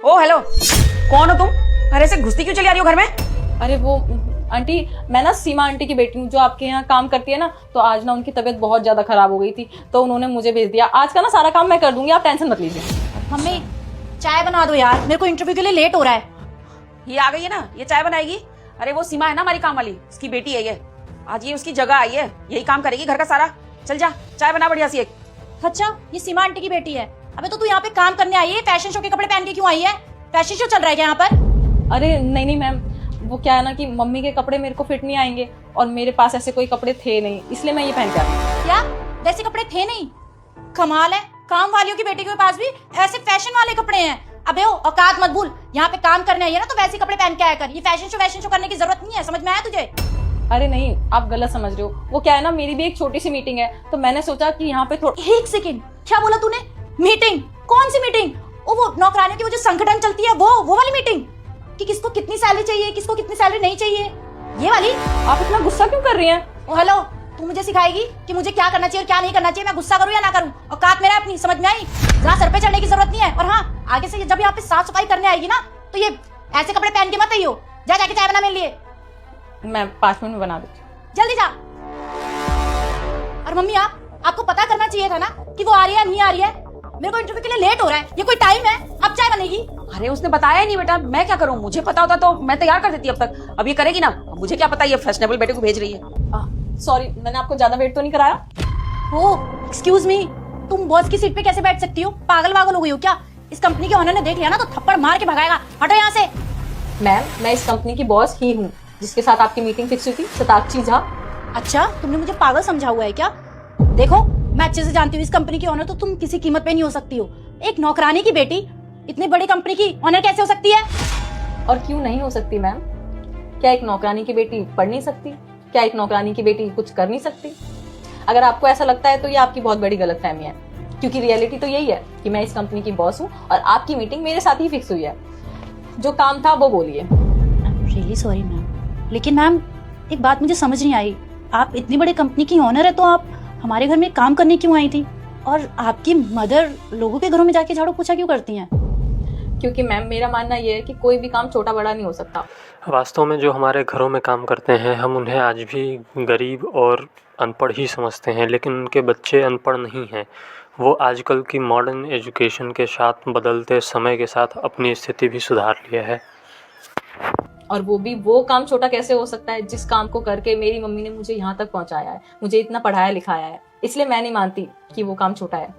ओ hello, कौन हो तुम? अरे से घुसती क्यों चली आ रही हो घर में? अरे वो आंटी, मैं ना सीमा आंटी की बेटी हूँ जो आपके यहाँ काम करती है ना। तो आज ना उनकी तबीयत बहुत ज्यादा खराब हो गई थी, तो उन्होंने मुझे भेज दिया। आज का ना सारा काम मैं कर दूंगी, आप टेंशन मत लीजिए। मम्मी चाय बना दो यार, मेरे को इंटरव्यू के लिए लेट हो रहा है। ये आ गई है ना, ये चाय बनाएगी। अरे वो सीमा है ना हमारी काम वाली, इसकी बेटी है ये। आज ये उसकी जगह आई है, यही काम करेगी घर का सारा। चल जा, चाय बना बढ़िया सी एक। अच्छा, ये सीमा आंटी की बेटी है। अबे तो तू यहाँ पे काम करने आई है, फैशन शो के कपड़े पहन के क्यों आई है? फैशन शो चल रहा है क्या यहाँ पर? अरे नहीं मैम, वो क्या है ना कि मम्मी के कपड़े मेरे को फिट नहीं आएंगे और मेरे पास ऐसे कोई कपड़े थे नहीं, इसलिए मैं ये पहन के आई। क्या वैसे कपड़े थे नहीं? कमाल है, काम वालियों की बेटी के पास भी ऐसे फैशन वाले कपड़े हैं। अबे ओ औकात मत भूल, यहाँ पे काम करने आई है ना तो वैसे कपड़े पहन के आया कर। ये फैशन शो करने की जरूरत नहीं है, समझ में आया तुझे? अरे नहीं, आप गलत समझ रहे हो। वो क्या है ना, मेरी भी एक छोटी सी मीटिंग है, तो मैंने सोचा कि यहाँ पे थोड़ा। एक सेकंड, क्या बोला तूने? मीटिंग? कौन सी मीटिंग? वो नौकरानियों की वो जो संगठन चलती है, वो वाली मीटिंग कि किसको कितनी सैलरी चाहिए, किसको कितनी सैलरी नहीं चाहिए, ये वाली? आप इतना गुस्सा क्यों कर रही हैं? ओ हेलो, तू मुझे सिखाएगी कि मुझे क्या करना चाहिए और क्या नहीं करना चाहिए? मैं गुस्सा करूं या ना करूं? औकात मेरा अपनी, समझ में आई? जहाँ सर पे चढ़ने की जरूरत नहीं है। और हाँ, आगे से जब यहाँ पे साफ सफाई करने आएगी ना तो ये ऐसे कपड़े पहन के मत आइयो। जाके चाय बना मेरे लिए। मैं 5 मिनट में बना देती हूँ। जल्दी जा। और मम्मी आपको पता करना चाहिए था ना कि वो आ रही है नहीं आ रही है। मेरे को इंटरव्यू के लिए लेट हो रहा है, ये कोई टाइम है? अब चाय बनेगी। अरे उसने बताया ही नहीं बेटा, मैं क्या करूं? मुझे पता होता तो मैं तैयार कर देती अब तक। अब ये करेगी ना, अब मुझे क्या पता ये फैशनेबल बेटे को भेज रही है। सॉरी, मैंने आपको ज्यादा वेट तो नहीं कराया? ओह एक्सक्यूज मी, तुम बॉस की सीट पे कैसे बैठ सकती हो? पागल वागल हो गई हो क्या? इस कंपनी के ओनर ने देख लिया ना तो थप्पड़ मार के भगाएगा। हटो यहाँ से। मैम, मैं इस कंपनी की बॉस ही हूँ जिसके साथ आपकी मीटिंग फिक्स हुई थी, शताक्षी झा। अच्छा, तुमने मुझे पागल समझा हुआ है क्या? देखो, मैं अच्छे से जानती हूँ इस कंपनी की ओनर तो तुम किसी कीमत पे नहीं हो सकती हो। एक नौकरानी की बेटी इतनी बड़ी कंपनी की ओनर कैसे हो सकती है? और क्यों नहीं हो सकती मैम? क्या एक नौकरानी की बेटी पढ़ नहीं सकती? क्या एक नौकरानी की बेटी कुछ कर नहीं सकती? अगर आपको ऐसा लगता है तो ये आपकी बहुत बड़ी गलतफहमी है, क्योंकि रियलिटी तो यही है कि मैं इस कंपनी की बॉस हूँ और आपकी मीटिंग मेरे साथ ही फिक्स हुई है। जो काम था वो बोलिए। रियली सॉरी मैम, लेकिन मैम एक बात मुझे समझ नहीं आई। आप इतनी बड़ी कंपनी की ओनर है तो आप हमारे घर में काम करने क्यों आई थी? और आपकी मदर लोगों के घरों में जाके झाड़ू पोछा क्यों करती हैं? क्योंकि मैम, मेरा मानना ये है कि कोई भी काम छोटा बड़ा नहीं हो सकता। वास्तव में जो हमारे घरों में काम करते हैं हम उन्हें आज भी गरीब और अनपढ़ ही समझते हैं, लेकिन उनके बच्चे अनपढ़ नहीं हैं। वो आजकल की मॉडर्न एजुकेशन के साथ बदलते समय के साथ अपनी स्थिति भी सुधार लिया है। और वो काम छोटा कैसे हो सकता है जिस काम को करके मेरी मम्मी ने मुझे यहाँ तक पहुँचाया है, मुझे इतना पढ़ाया लिखाया है। इसलिए मैं नहीं मानती कि वो काम छोटा है।